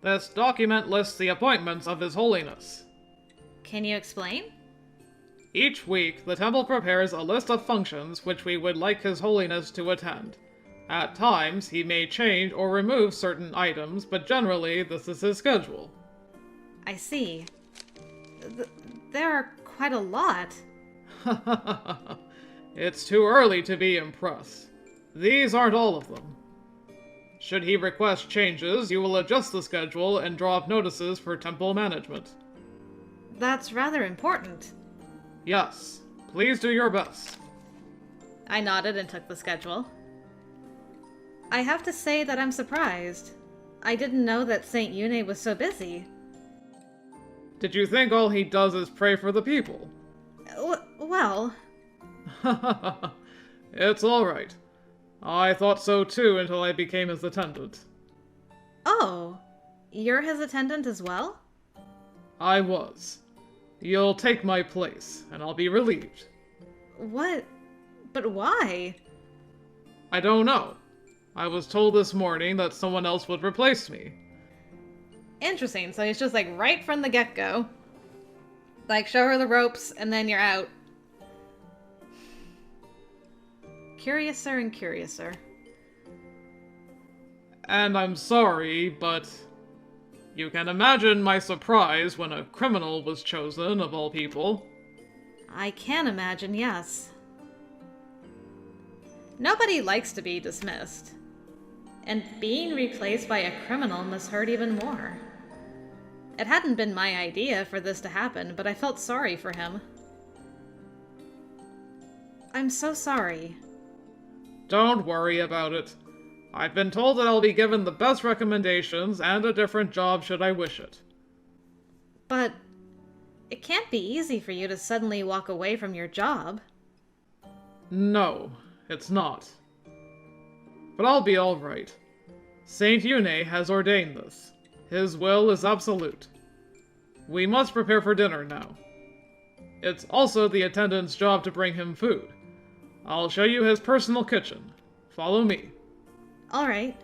This document lists the appointments of His Holiness. Can you explain? Each week, the temple prepares a list of functions which we would like His Holiness to attend. At times, he may change or remove certain items, but generally, this is his schedule. I see. There are quite a lot. It's too early to be impressed. These aren't all of them. Should he request changes, you will adjust the schedule and draw up notices for temple management. That's rather important. Yes, please do your best. I nodded and took the schedule. I have to say that I'm surprised. I didn't know that St. Eunay was so busy. Did you think all he does is pray for the people? Well... It's alright. I thought so too until I became his attendant. Oh, you're his attendant as well? I was. You'll take my place, and I'll be relieved. What? But why? I don't know. I was told this morning that someone else would replace me. Interesting, so he's just like right from the get-go. Like, show her the ropes, and then you're out. Curiouser and curiouser. And I'm sorry, but you can imagine my surprise when a criminal was chosen, of all people. I can imagine, yes. Nobody likes to be dismissed. And being replaced by a criminal must hurt even more. It hadn't been my idea for this to happen, but I felt sorry for him. I'm so sorry. Don't worry about it. I've been told that I'll be given the best recommendations and a different job should I wish it. But it can't be easy for you to suddenly walk away from your job. No, it's not. But I'll be alright. Saint Eunay has ordained this. His will is absolute. We must prepare for dinner now. It's also the attendant's job to bring him food. I'll show you his personal kitchen. Follow me. Alright.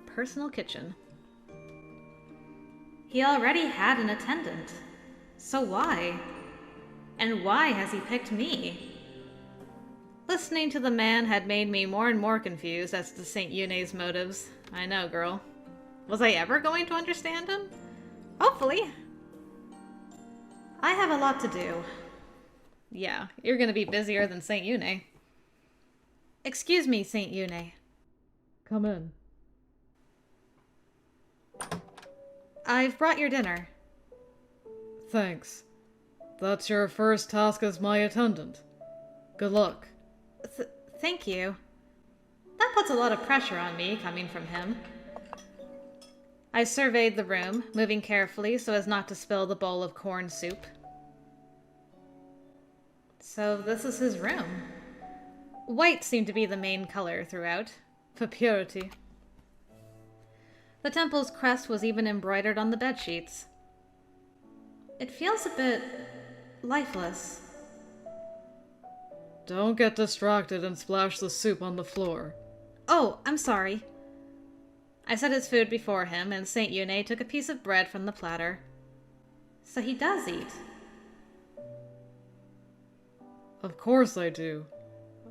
Personal kitchen. He already had an attendant. So why? And why has he picked me? Listening to the man had made me more and more confused as to St. Eunay's motives. I know, girl. Was I ever going to understand him? Hopefully. I have a lot to do. Yeah, you're gonna be busier than St. Eunay. Excuse me, St. Eunay. Come in. I've brought your dinner. Thanks. That's your first task as my attendant. Good luck. Thank you. That puts a lot of pressure on me, coming from him. I surveyed the room, moving carefully so as not to spill the bowl of corn soup. So this is his room. White seemed to be the main color throughout, for purity. The temple's crest was even embroidered on the bedsheets. It feels a bit lifeless. Don't get distracted and splash the soup on the floor. Oh, I'm sorry. I set his food before him, and St. Eunay took a piece of bread from the platter. So he does eat. Of course I do.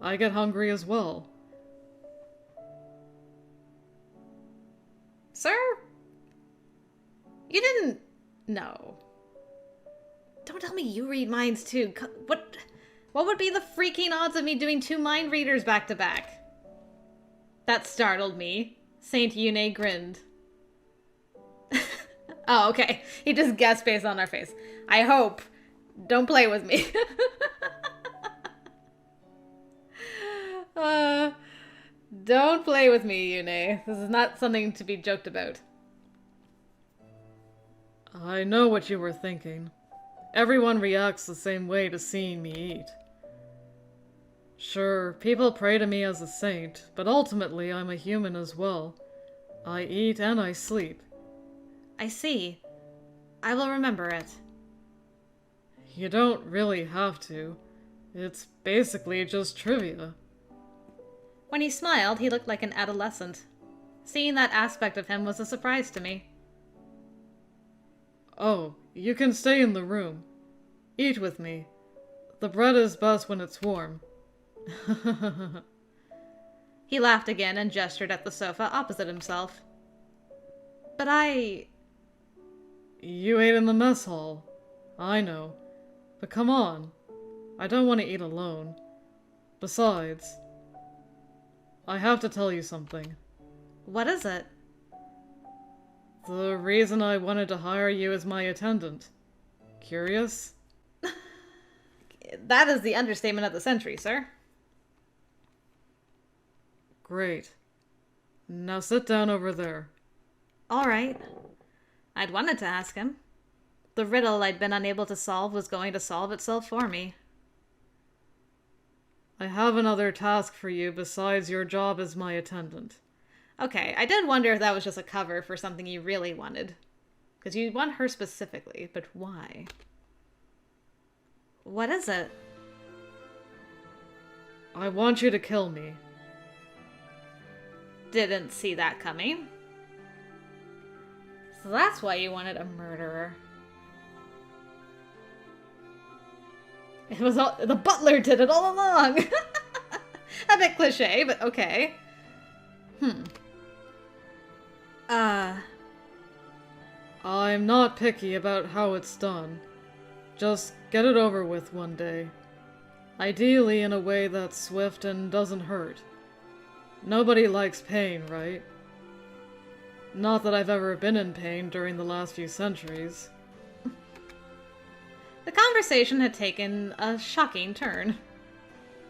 I get hungry as well. Sir? You didn't... No. Don't tell me you read minds too. What would be the freaking odds of me doing 2 mind readers back to back? That startled me. Saint Eunay grinned. Oh, okay. He just guessed based on our face. I hope. Don't play with me. Don't play with me, Eunay. This is not something to be joked about. I know what you were thinking. Everyone reacts the same way to seeing me eat. Sure, people pray to me as a saint, but ultimately I'm a human as well. I eat and I sleep. I see. I will remember it. You don't really have to. It's basically just trivia. When he smiled, he looked like an adolescent. Seeing that aspect of him was a surprise to me. Oh, you can stay in the room. Eat with me. The bread is best when it's warm. He laughed again and gestured at the sofa opposite himself. But You ate in the mess hall. I know. But come on. I don't want to eat alone. Besides, I have to tell you something. What is it? The reason I wanted to hire you as my attendant. Curious? That is the understatement of the century, sir. Great. Now sit down over there. All right. I'd wanted to ask him. The riddle I'd been unable to solve was going to solve itself for me. I have another task for you besides your job as my attendant. Okay, I did wonder if that was just a cover for something you really wanted. Because you want her specifically, but why? What is it? I want you to kill me. Didn't see that coming. So that's why you wanted a murderer. It was all, the butler did it all along. A bit cliche, but okay. I'm not picky about how it's done. Just get it over with one day. Ideally in a way that's swift and doesn't hurt. Nobody likes pain, right? Not that I've ever been in pain during the last few centuries. The conversation had taken a shocking turn.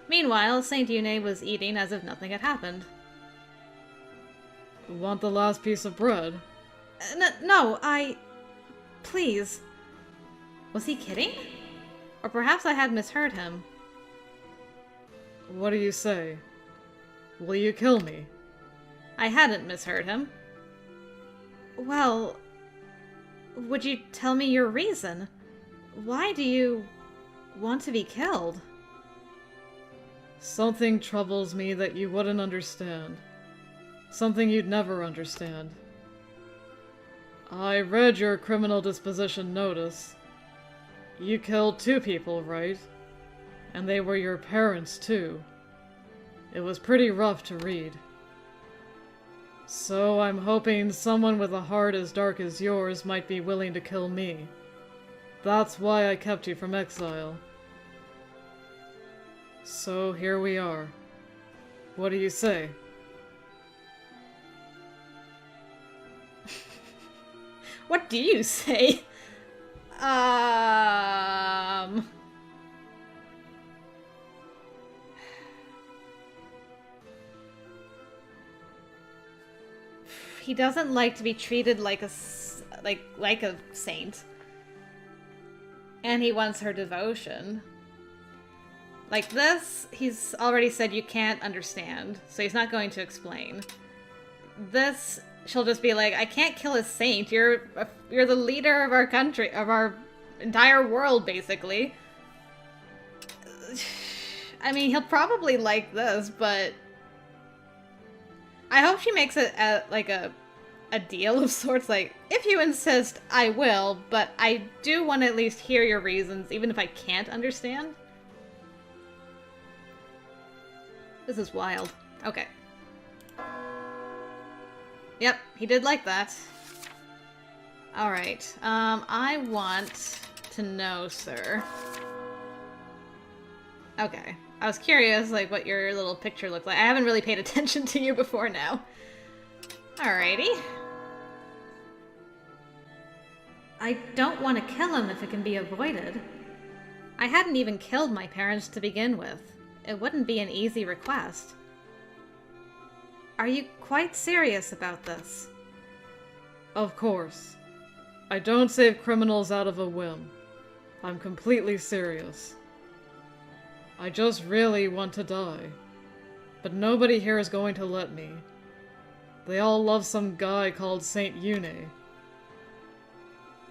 Meanwhile, Saint Eunay was eating as if nothing had happened. Want the last piece of bread? No, Please. Was he kidding? Or perhaps I had misheard him. What do you say? Will you kill me? I hadn't misheard him. Well, would you tell me your reason? Why do you want to be killed? Something troubles me that you wouldn't understand. Something you'd never understand. I read your criminal disposition notice. You killed 2 people, right? And they were your parents, too. It was pretty rough to read. So I'm hoping someone with a heart as dark as yours might be willing to kill me. That's why I kept you from exile. So here we are. What do you say? What do you say? He doesn't like to be treated like a saint. And he wants her devotion. Like this, he's already said you can't understand, so he's not going to explain. This, she'll just be like, I can't kill a saint. You're the leader of our country, of our entire world, basically. I mean, he'll probably like this, but I hope she makes it a deal of sorts. Like, if you insist, I will, but I do want to at least hear your reasons, even if I can't understand. This is wild. Okay. Yep, he did like that. Alright, I want to know, sir. Okay. I was curious, like, what your little picture looked like. I haven't really paid attention to you before now. Alrighty. I don't want to kill him if it can be avoided. I hadn't even killed my parents to begin with. It wouldn't be an easy request. Are you quite serious about this? Of course. I don't save criminals out of a whim. I'm completely serious. I just really want to die. But nobody here is going to let me. They all love some guy called Saint Eunay.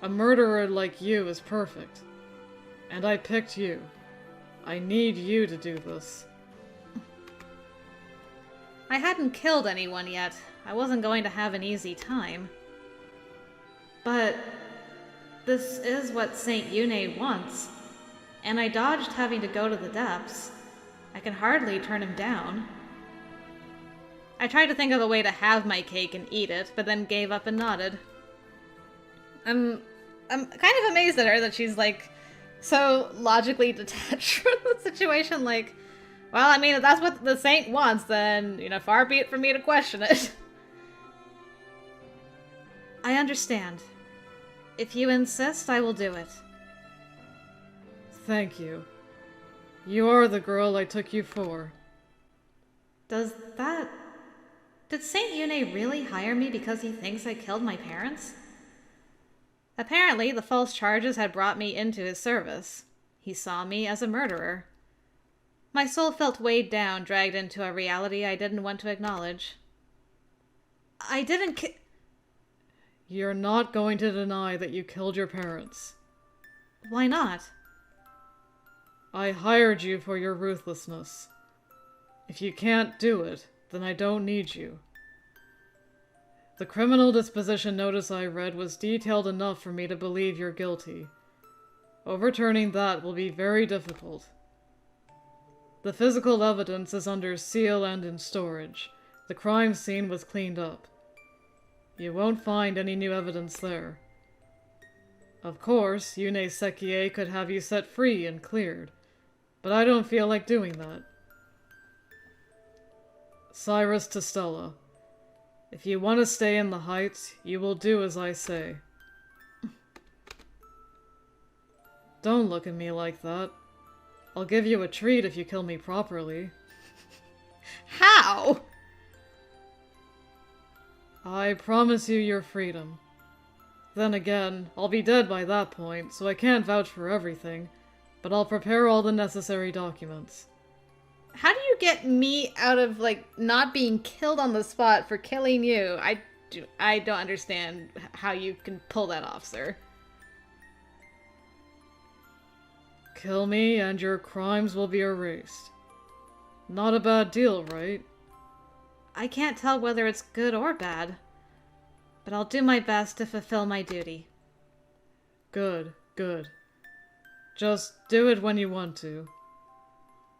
A murderer like you is perfect. And I picked you. I need you to do this. I hadn't killed anyone yet. I wasn't going to have an easy time. But This is what Saint Eunay wants, and I dodged having to go to the depths. I can hardly turn him down. I tried to think of a way to have my cake and eat it, but then gave up and nodded. I'm kind of amazed at her that she's like so logically detached from the situation. Like, well, I mean, if that's what the saint wants, then, you know, far be it from me to question it. I understand. If you insist, I will do it. Thank you. You are the girl I took you for. Did Saint Eunay really hire me because he thinks I killed my parents? Apparently, the false charges had brought me into his service. He saw me as a murderer. My soul felt weighed down, dragged into a reality I didn't want to acknowledge. I didn't You're not going to deny that you killed your parents. Why not? I hired you for your ruthlessness. If you can't do it, then I don't need you. The criminal disposition notice I read was detailed enough for me to believe you're guilty. Overturning that will be very difficult. The physical evidence is under seal and in storage. The crime scene was cleaned up. You won't find any new evidence there. Of course, Eunay Sekie could have you set free and cleared, but I don't feel like doing that. Cyrus to Stella. If you want to stay in the Heights, you will do as I say. Don't look at me like that. I'll give you a treat if you kill me properly. How? I promise you your freedom. Then again, I'll be dead by that point, so I can't vouch for everything, but I'll prepare all the necessary documents. How do you get me out of, like, not being killed on the spot for killing you? I don't understand how you can pull that off, sir. Kill me and your crimes will be erased. Not a bad deal, right? I can't tell whether it's good or bad, but I'll do my best to fulfill my duty. Good, good. Just do it when you want to.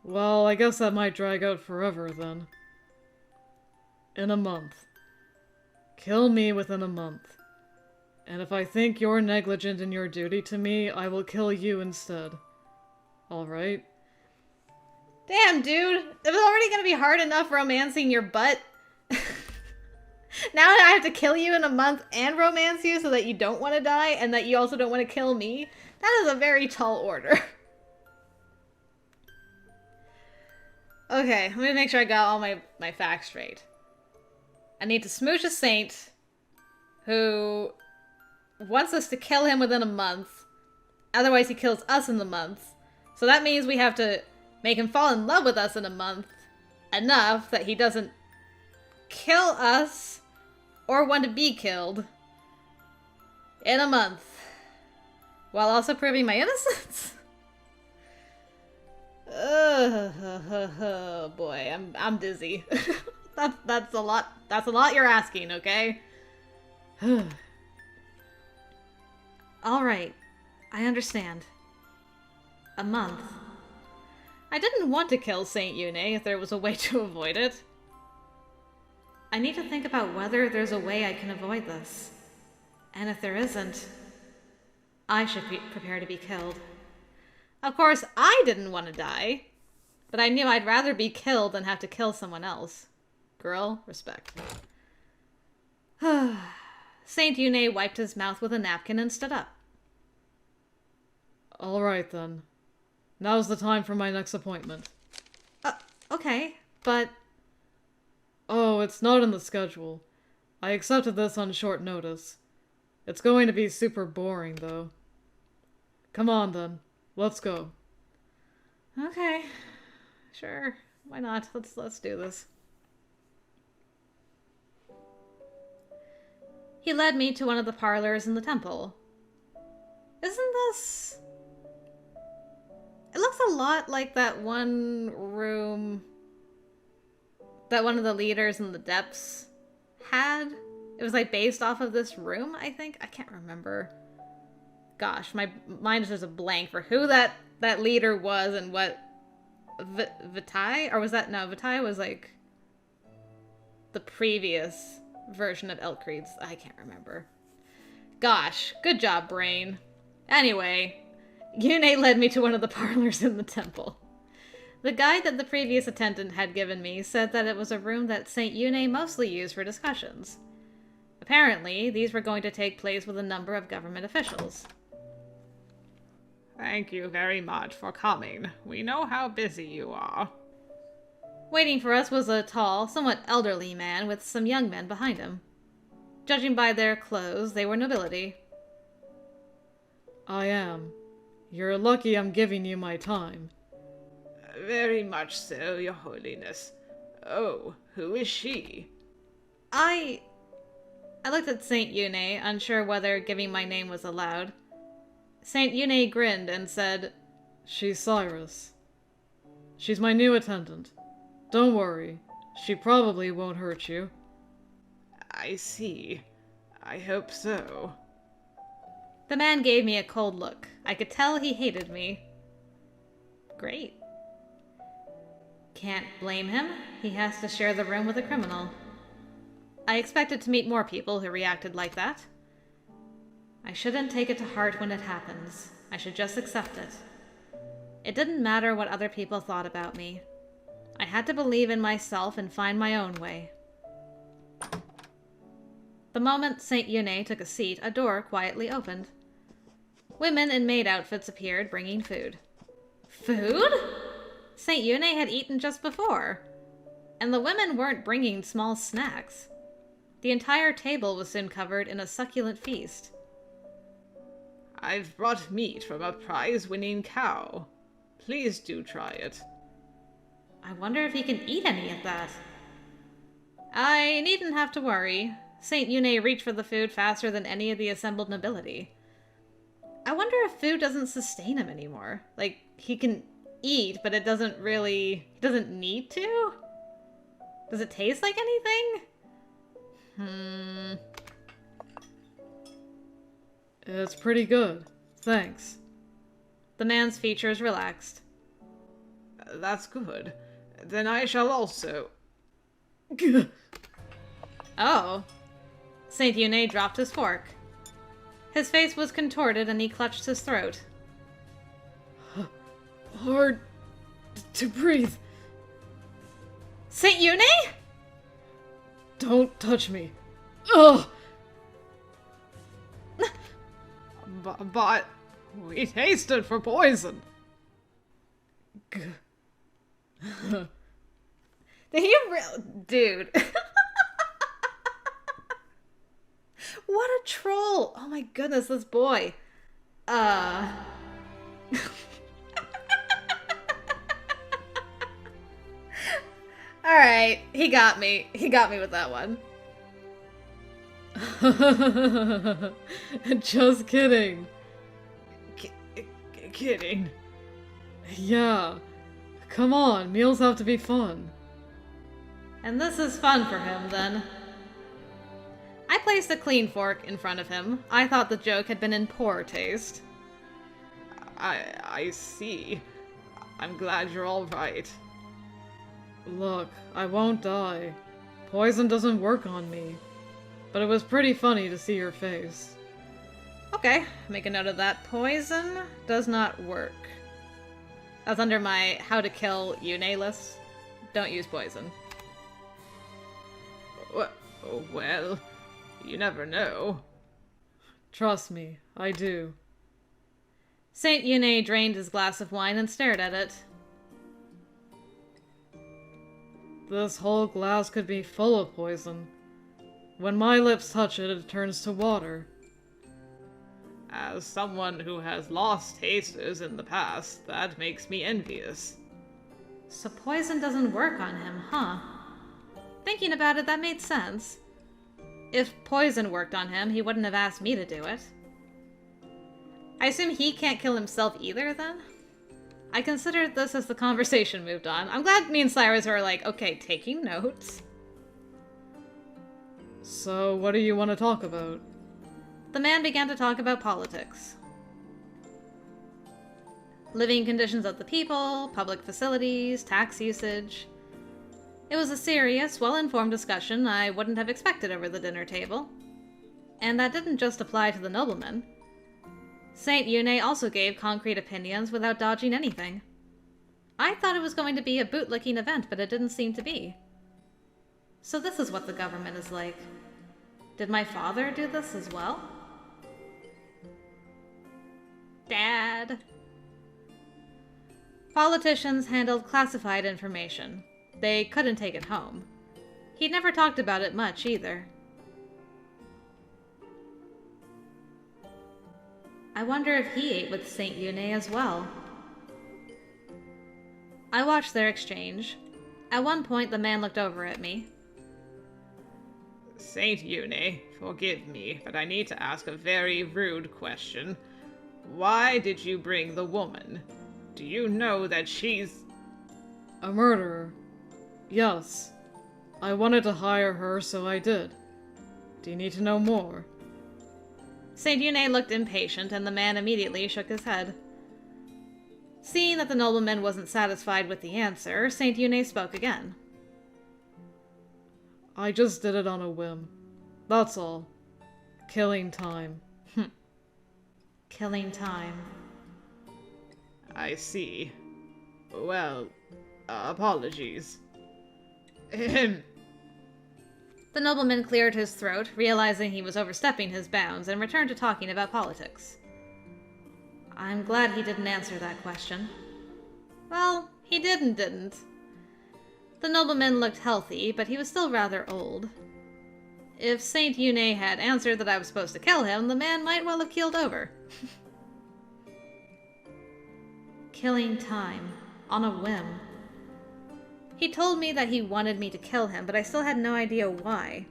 Well, I guess that might drag out forever, then. In a month. Kill me within a month. And if I think you're negligent in your duty to me, I will kill you instead. Alright? Damn, dude! It was already gonna be hard enough romancing your butt. Now I have to kill you in a month and romance you so that you don't want to die and that you also don't want to kill me? That is a very tall order. Okay, let me make sure I got all my facts straight. I need to smooch a saint who wants us to kill him within a month. Otherwise he kills us in the month. So that means we have to make him fall in love with us in a month. Enough that he doesn't kill us or want to be killed in a month. While also proving my innocence. Oh boy, I'm dizzy. That's a lot. That's a lot you're asking, okay? All right, I understand. A month. I didn't want to kill Saint Eunay if there was a way to avoid it. I need to think about whether there's a way I can avoid this. And if there isn't, I should be prepared to be killed. Of course, I didn't want to die, but I knew I'd rather be killed than have to kill someone else. Girl, respect. Saint Eunay wiped his mouth with a napkin and stood up. Alright then. Now's the time for my next appointment. Okay, but... Oh, it's not in the schedule. I accepted this on short notice. It's going to be super boring, though. Come on, then. Let's go. Okay. Sure. Why not? Let's do this. He led me to one of the parlors in the temple. Isn't this... It looks a lot like that one room that one of the leaders in the depths had. It was like based off of this room, I think. I can't remember. gosh, my mind is just a blank for who that leader was and what Vitae, or was that, no, Vitae was like the previous version of Elcreed's. I can't remember. Gosh, good job, brain. Anyway, Eunay led me to one of the parlors in the temple. The guide that the previous attendant had given me said that it was a room that Saint Eunay mostly used for discussions. Apparently, these were going to take place with a number of government officials. Thank you very much for coming. We know how busy you are. Waiting for us was a tall, somewhat elderly man with some young men behind him. Judging by their clothes, they were nobility. I am. You're lucky I'm giving you my time. Very much so, Your Holiness. Oh, who is she? I looked at Saint Eunay, unsure whether giving my name was allowed. Saint Eunay grinned and said, She's Cyrus. She's my new attendant. Don't worry. She probably won't hurt you. I see. I hope so. The man gave me a cold look. I could tell he hated me. Great. Can't blame him. He has to share the room with a criminal. I expected to meet more people who reacted like that. I shouldn't take it to heart when it happens. I should just accept it. It didn't matter what other people thought about me. I had to believe in myself and find my own way. The moment Saint Eunay took a seat, a door quietly opened. Women in maid outfits appeared, bringing food. Food? Saint Eunay had eaten just before. And the women weren't bringing small snacks. The entire table was soon covered in a succulent feast. I've brought meat from a prize-winning cow. Please do try it. I wonder if he can eat any of that. I needn't have to worry. Saint Eunay reached for the food faster than any of the assembled nobility. I wonder if food doesn't sustain him anymore. Like, he can eat, but it doesn't really... he doesn't need to? Does it taste like anything? It's pretty good. Thanks. The man's features relaxed. That's good. Then I shall also... Oh. Saint Eunay dropped his fork. His face was contorted and he clutched his throat. Hard to breathe. Saint Eunay? Don't touch me. Ugh! But we tasted for poison. Did he dude. What a troll! Oh my goodness, this boy. Alright, he got me. He got me with that one. Just kidding. Kidding. Yeah. Come on, meals have to be fun. And this is fun for him, then. I placed a clean fork in front of him. I thought the joke had been in poor taste. I see. I'm glad you're all right. Look, I won't die. Poison doesn't work on me. But it was pretty funny to see your face. Okay, make a note of that. Poison does not work. That's under my how to kill Eunay list. Don't use poison. Well, you never know. Trust me, I do. Saint Eunay drained his glass of wine and stared at it. This whole glass could be full of poison. When my lips touch it, it turns to water. As someone who has lost tasters in the past, that makes me envious. So poison doesn't work on him, huh? Thinking about it, that made sense. If poison worked on him, he wouldn't have asked me to do it. I assume he can't kill himself either, then? I considered this as the conversation moved on. I'm glad me and Cyrus are like, okay, taking notes. So, what do you want to talk about? The man began to talk about politics. living conditions of the people, public facilities, tax usage. It was a serious, well-informed discussion I wouldn't have expected over the dinner table. And that didn't just apply to the nobleman. Saint Eunay also gave concrete opinions without dodging anything. I thought it was going to be a bootlicking event, but it didn't seem to be. So this is what the government is like. Did my father do this as well? Dad. Politicians handled classified information. They couldn't take it home. He never talked about it much either. I wonder if he ate with Saint Eunay as well. I watched their exchange. At one point, the man looked over at me. Saint Eunay, forgive me, but I need to ask a very rude question. Why did you bring the woman? Do you know that she's... A murderer. Yes. I wanted to hire her, so I did. Do you need to know more? Saint Eunay looked impatient, and the man immediately shook his head. Seeing that the nobleman wasn't satisfied with the answer, Saint Eunay spoke again. I just did it on a whim. That's all. Killing time. Killing time. I see. Well, apologies. Ahem. The nobleman cleared his throat, realizing he was overstepping his bounds, and returned to talking about politics. I'm glad he didn't answer that question. Well, he did and didn't. The nobleman looked healthy, but he was still rather old. If Saint Eunay had answered that I was supposed to kill him, the man might well have keeled over. Killing time. On a whim. He told me that he wanted me to kill him, but I still had no idea why.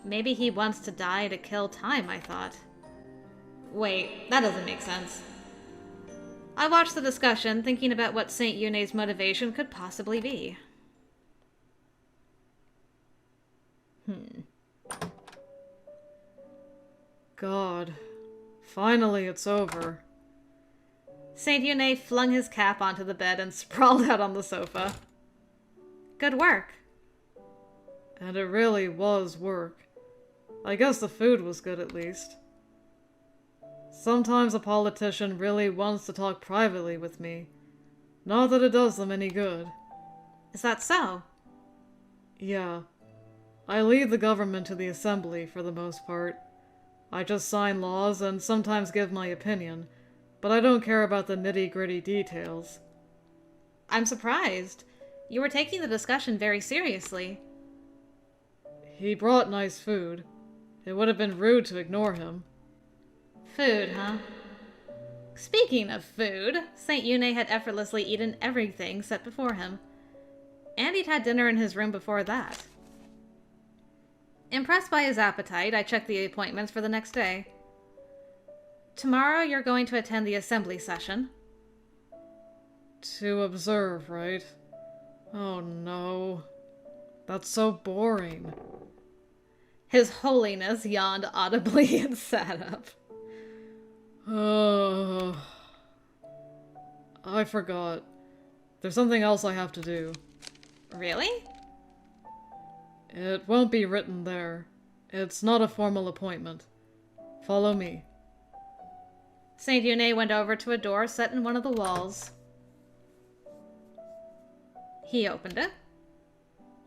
Maybe he wants to die to kill time, I thought. Wait, that doesn't make sense. I watched the discussion, thinking about what Saint Eunay's motivation could possibly be. God. Finally, it's over. Saint Eunay flung his cap onto the bed and sprawled out on the sofa. Good work. And it really was work. I guess the food was good at least. Sometimes a politician really wants to talk privately with me. Not that it does them any good. Is that so? Yeah. I lead the government to the assembly for the most part. I just sign laws and sometimes give my opinion, but I don't care about the nitty-gritty details. I'm surprised. You were taking the discussion very seriously. He brought nice food. It would have been rude to ignore him. Food, huh? Speaking of food, Saint Eunay had effortlessly eaten everything set before him. And he'd had dinner in his room before that. Impressed by his appetite, I checked the appointments for the next day. Tomorrow you're going to attend the assembly session. To observe, right? Oh no. That's so boring. His Holiness yawned audibly and sat up. I forgot. There's something else I have to do. Really? It won't be written there. It's not a formal appointment. Follow me. Saint Eunay went over to a door set in one of the walls. He opened it.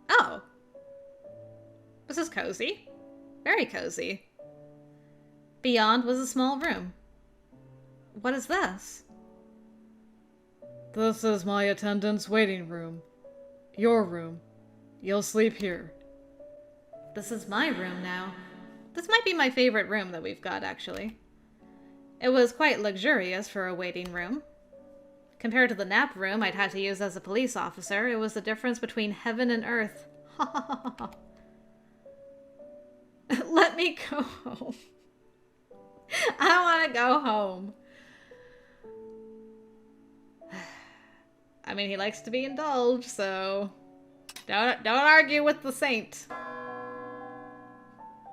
Oh. This is cozy. Very cozy. Beyond was a small room. What is this? This is my attendant's waiting room. Your room. You'll sleep here. This is my room now. This might be my favorite room that we've got, actually. It was quite luxurious for a waiting room. Compared to the nap room I'd had to use as a police officer, it was the difference between heaven and earth. Let me go home. I want to go home. I mean, he likes to be indulged, so don't argue with the saint.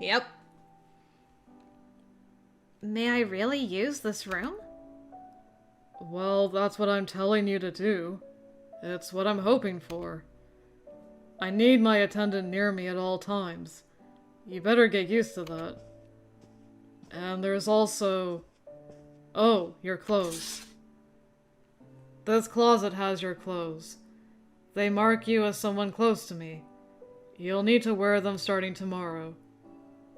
Yep. May I really use this room? Well, that's what I'm telling you to do. It's what I'm hoping for. I need my attendant near me at all times. You better get used to that. And there's also... Oh, your clothes. This closet has your clothes. They mark you as someone close to me. You'll need to wear them starting tomorrow.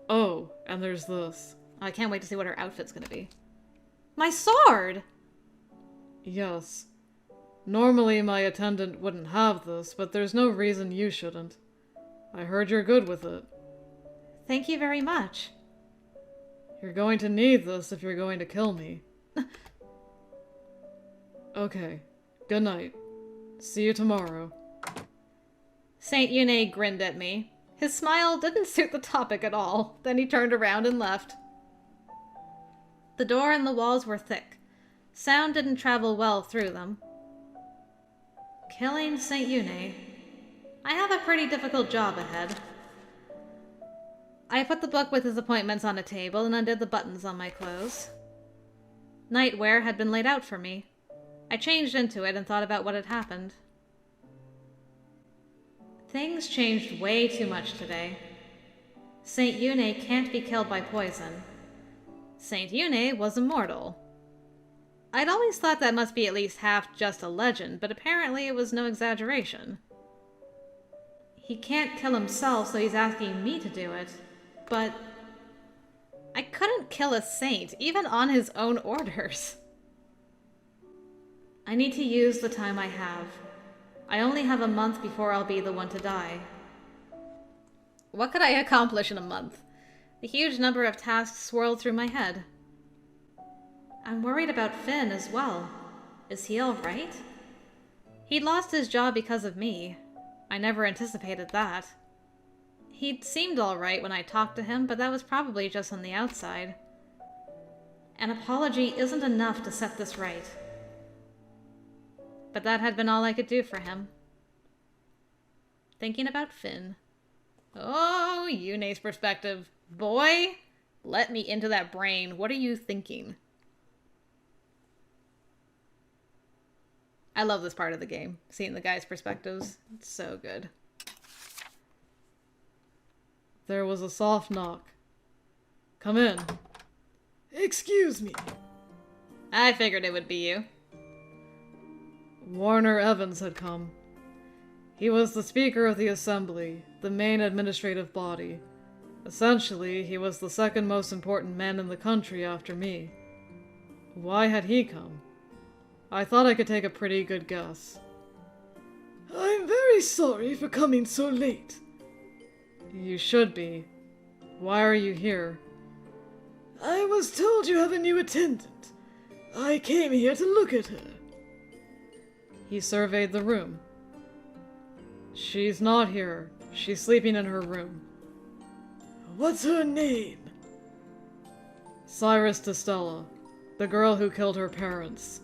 Oh, and there's this. I can't wait to see what her outfit's gonna be. My sword! Yes. Normally my attendant wouldn't have this, but there's no reason you shouldn't. I heard you're good with it. Thank you very much. You're going to need this if you're going to kill me. Okay. Good night. See you tomorrow. Saint Eunay grinned at me. His smile didn't suit the topic at all. Then he turned around and left. The door and the walls were thick. Sound didn't travel well through them. Killing Saint Eunay. I have a pretty difficult job ahead. I put the book with his appointments on a table and undid the buttons on my clothes. Nightwear had been laid out for me. I changed into it and thought about what had happened. Things changed way too much today. Saint Eunay can't be killed by poison. Saint Eunay was immortal. I'd always thought that must be at least half just a legend, but apparently it was no exaggeration. He can't kill himself, so he's asking me to do it. But I couldn't kill a saint, even on his own orders. I need to use the time I have. I only have a month before I'll be the one to die. What could I accomplish in a month? A huge number of tasks swirled through my head. I'm worried about Finn as well. Is he all right? He'd lost his job because of me. I never anticipated that. He'd seemed all right when I talked to him, but that was probably just on the outside. An apology isn't enough to set this right. But that had been all I could do for him. Thinking about Finn. Oh, Eunay's perspective. Boy, let me into that brain. What are you thinking? I love this part of the game, seeing the guys' perspectives. It's so good. There was a soft knock. Come in. Excuse me. I figured it would be you. Warner Evans had come. He was the Speaker of the Assembly, the main administrative body. Essentially, he was the second most important man in the country after me. Why had he come? I thought I could take a pretty good guess. I'm very sorry for coming so late. You should be. Why are you here? I was told you have a new attendant. I came here to look at her. He surveyed the room. She's not here. She's sleeping in her room. What's her name? Cyrus DeStella, the girl who killed her parents.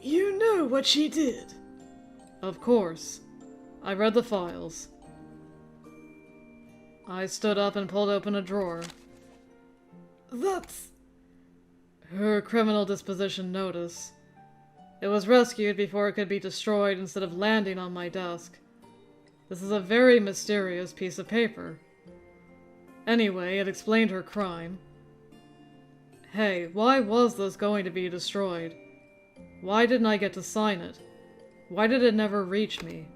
You know what she did? Of course. I read the files. I stood up and pulled open a drawer. That's... her criminal disposition notice. It was rescued before it could be destroyed instead of landing on my desk. This is a very mysterious piece of paper. Anyway, it explained her crime. Hey, why was this going to be destroyed? Why didn't I get to sign it? Why did it never reach me?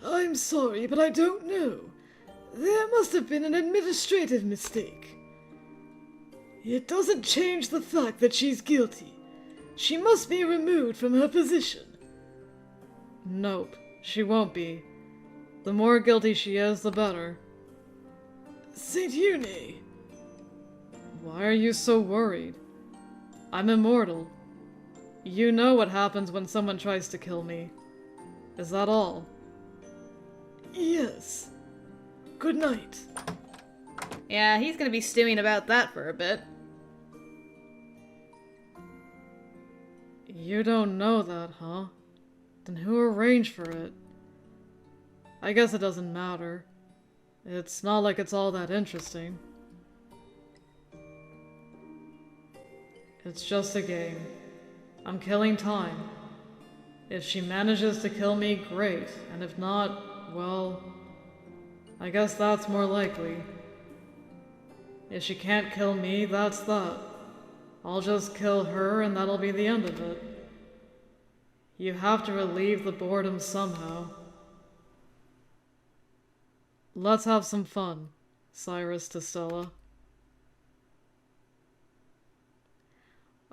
I'm sorry, but I don't know. There must have been an administrative mistake. It doesn't change the fact that she's guilty. She must be removed from her position. Nope, she won't be. The more guilty she is, the better. Saint Eunay. Why are you so worried? I'm immortal. You know what happens when someone tries to kill me. Is that all? Yes. Good night. Yeah, he's gonna be stewing about that for a bit. You don't know that, huh? Then who arranged for it? I guess it doesn't matter. It's not like it's all that interesting. It's just a game. I'm killing time. If she manages to kill me, great, and if not, well, I guess that's more likely. If she can't kill me, that's that. I'll just kill her and that'll be the end of it. You have to relieve the boredom somehow. Let's have some fun, Cyrus to Stella.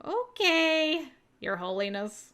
Okay, Your Holiness.